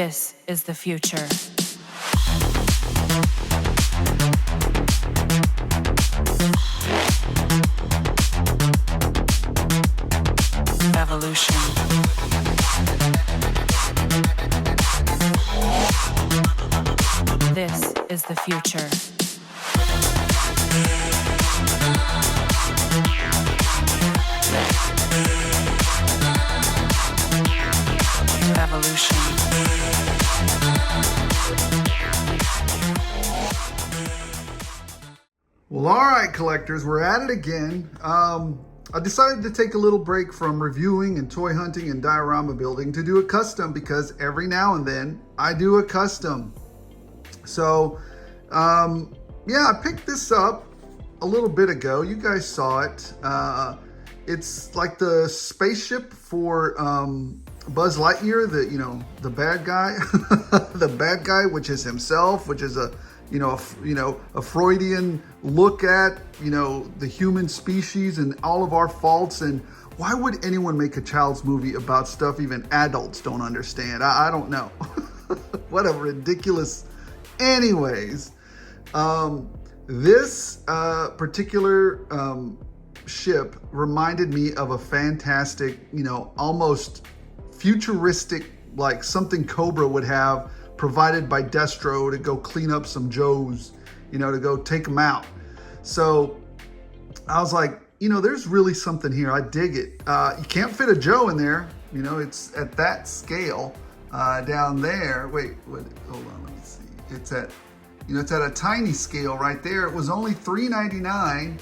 This is the future. Evolution. This is the future. Evolution. Well, all right, collectors, we're at it again. I decided to take a little break from reviewing and toy hunting and diorama building to do a custom, because every now and then I do a custom. So, yeah, I picked this up a little bit ago. You guys saw it. It's like the spaceship for Buzz Lightyear, the bad guy, the bad guy, which is himself, which is a Freudian look at, the human species and all of our faults. And why would anyone make a child's movie about stuff even adults don't understand? I don't know. What a ridiculous. Anyways, this particular ship reminded me of a fantastic, almost futuristic, like something Cobra would have, provided by Destro to go clean up some Joes, to go take them out. So I was like, there's really something here. I dig it. You can't fit a Joe in there. It's at that scale down there. Wait, hold on, let me see. It's at, it's at a tiny scale right there. It was only $3.99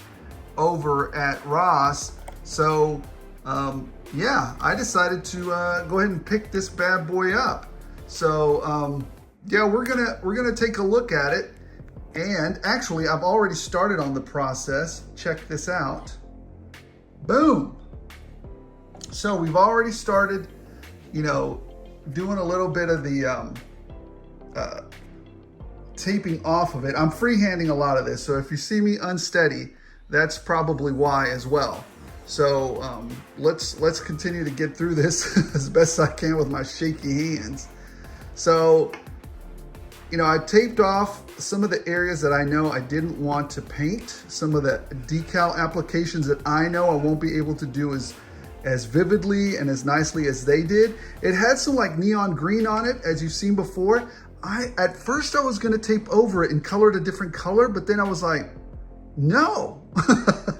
over at Ross. So yeah, I decided to go ahead and pick this bad boy up. So yeah, we're gonna take a look at it. And actually, I've already started on the process. Check this out. Boom. So we've already started, doing a little bit of the taping off of it. I'm freehanding a lot of this, so if you see me unsteady, that's probably why as well. So let's continue to get through this as best I can with my shaky hands. So, I taped off some of the areas that I know I didn't want to paint, some of the decal applications that I know I won't be able to do as vividly and as nicely as they did. It had some like neon green on it, as you've seen before. At first I was gonna tape over it and color it a different color, but then I was like, no.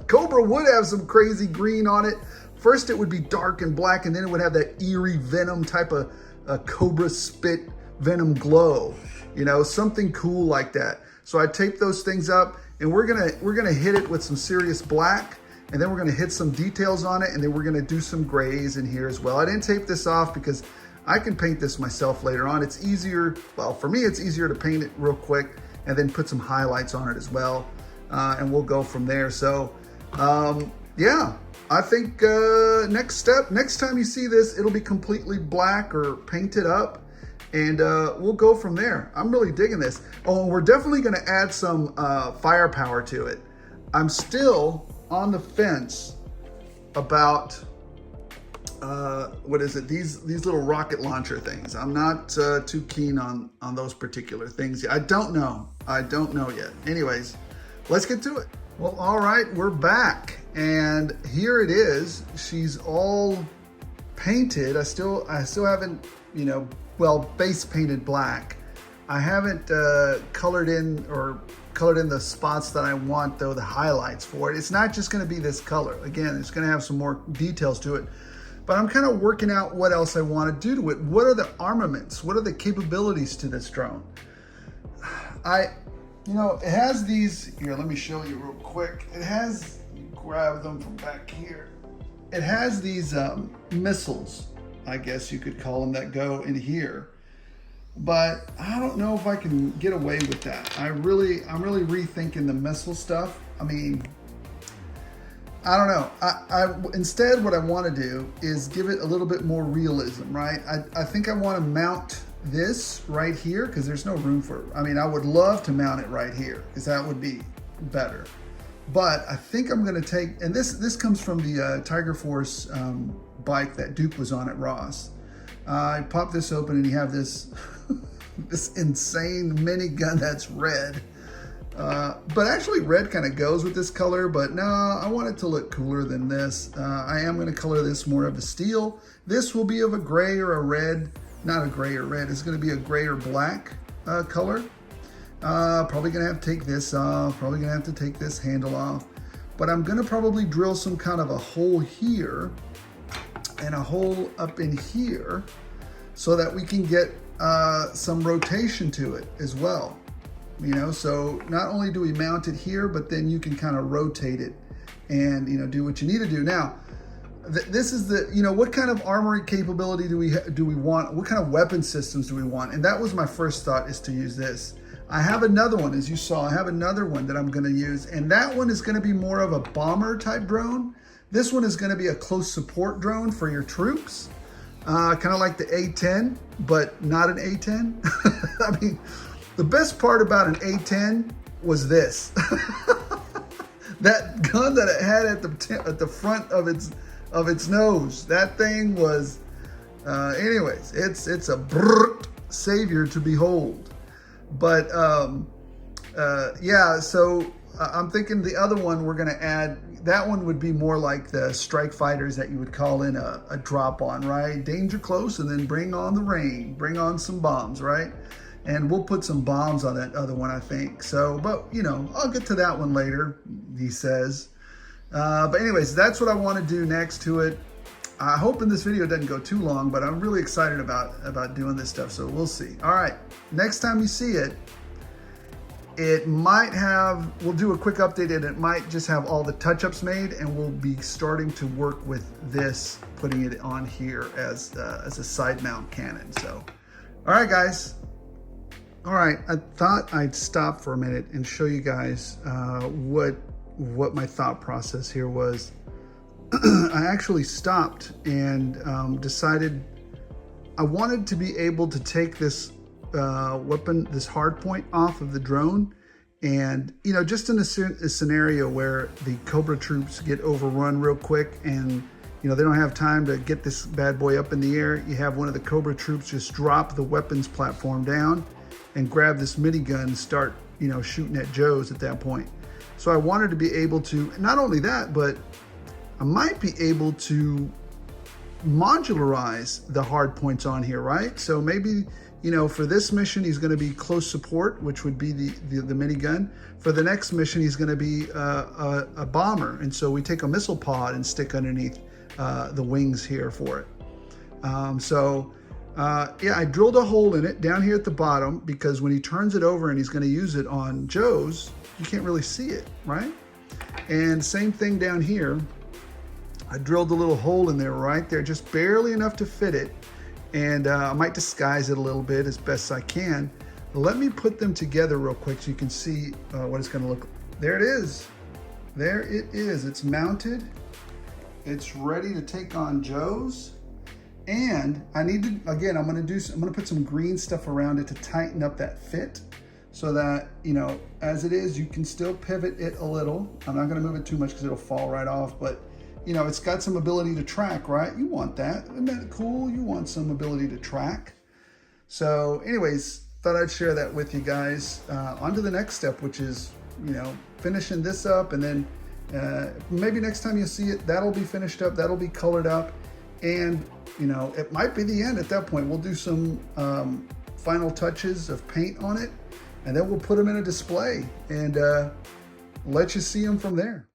Cobra would have some crazy green on it. First it would be dark and black, and then it would have that eerie venom type of Cobra spit venom glow, something cool like that. So I taped those things up, and we're gonna hit it with some serious black, and then we're gonna hit some details on it, and then we're gonna do some grays in here as well. I didn't tape this off because I can paint this myself later on. It's easier, well, for me, it's easier to paint it real quick and then put some highlights on it as well. And we'll go from there. So yeah, I think next time you see this, it'll be completely black or painted up, and we'll go from there. I'm really digging this. Oh, and we're definitely gonna add some firepower to it. I'm still on the fence about what is it? These little rocket launcher things. I'm not too keen on those particular things. I don't know yet. Anyways, let's get to it. Well, all right, we're back, and here it is. She's all painted. I still haven't, base painted black. I haven't colored in the spots that I want, though, the highlights for it. It's not just gonna be this color. Again, it's gonna have some more details to it, but I'm kind of working out what else I wanna do to it. What are the armaments? What are the capabilities to this drone? It has these, here, let me show you real quick. It has, grab them from back here. It has these missiles, I guess you could call them, that go in here. But I don't know if I can get away with that. I'm really rethinking the missile stuff. I mean, I don't know. Instead, what I want to do is give it a little bit more realism, right? I think I want to mount this right here, because there's no room for it. I mean, I would love to mount it right here, because that would be better. But I think I'm going to take, and this comes from the Tiger Force bike that Duke was on at Ross. I pop this open and you have this, this insane minigun that's red. But actually red kind of goes with this color, but no, I want it to look cooler than this. I am going to color this more of a steel. This will be of a gray or a red, not a gray or red, it's going to be a gray or black color. Probably going to have to take this off, probably going to have to take this handle off, but I'm going to probably drill some kind of a hole here and a hole up in here so that we can get some rotation to it as well. You know, so not only do we mount it here, but then you can kind of rotate it and, you know, do what you need to do. Now, this is the, you know, what kind of armory capability do we want? What kind of weapon systems do we want? And that was my first thought, is to use this. I have another one, as you saw, I have another one that I'm going to use, and that one is going to be more of a bomber type drone. This one is going to be a close support drone for your troops, kind of like the A10, but not an A10. I mean, the best part about an A10 was this. That gun that it had at the front of its nose. That thing was, anyways, it's a savior to behold. But yeah, so I'm thinking the other one we're gonna add, that one would be more like the strike fighters that you would call in a drop on, right? Danger close and then bring on the rain, bring on some bombs, right? And we'll put some bombs on that other one, I think. So, but you know, I'll get to that one later, he says. But anyways, that's what I want to do next to it. I hope in this video doesn't go too long, but I'm really excited about doing this stuff, so we'll see. All right, next time you see it, it might have, we'll do a quick update, and it might just have all the touch-ups made, and we'll be starting to work with this, putting it on here as a side mount cannon. So, all right, guys. All right, I thought I'd stop for a minute and show you guys what my thought process here was. I actually stopped and decided I wanted to be able to take this weapon, this hard point, off of the drone, and you know, just in a scenario where the Cobra troops get overrun real quick and you know they don't have time to get this bad boy up in the air, you have one of the Cobra troops just drop the weapons platform down and grab this minigun and start, you know, shooting at Joes at that point. So I wanted to be able to, not only that, but I might be able to modularize the hard points on here, right? So maybe, you know, for this mission, he's going to be close support, which would be the minigun. For the next mission, he's going to be a bomber. And so we take a missile pod and stick underneath the wings here for it. Yeah, I drilled a hole in it down here at the bottom because when he turns it over and he's going to use it on Joe's, you can't really see it, right? And same thing down here. I drilled a little hole in there right there, just barely enough to fit it. And I might disguise it a little bit as best I can. Let me put them together real quick so you can see what it's going to look like. There it is. There it is. It's mounted. It's ready to take on Joe's. And I need to, again, I'm going to put some green stuff around it to tighten up that fit so that, you know, as it is, you can still pivot it a little. I'm not going to move it too much because it'll fall right off, but you know, it's got some ability to track, right? You want that. Isn't that cool? You want some ability to track. So anyways, thought I'd share that with you guys. On to the next step, which is, you know, finishing this up, and then maybe next time you see it, that'll be finished up, that'll be colored up, and you know, it might be the end at that point. We'll do some final touches of paint on it, and then we'll put them in a display and let you see them from there.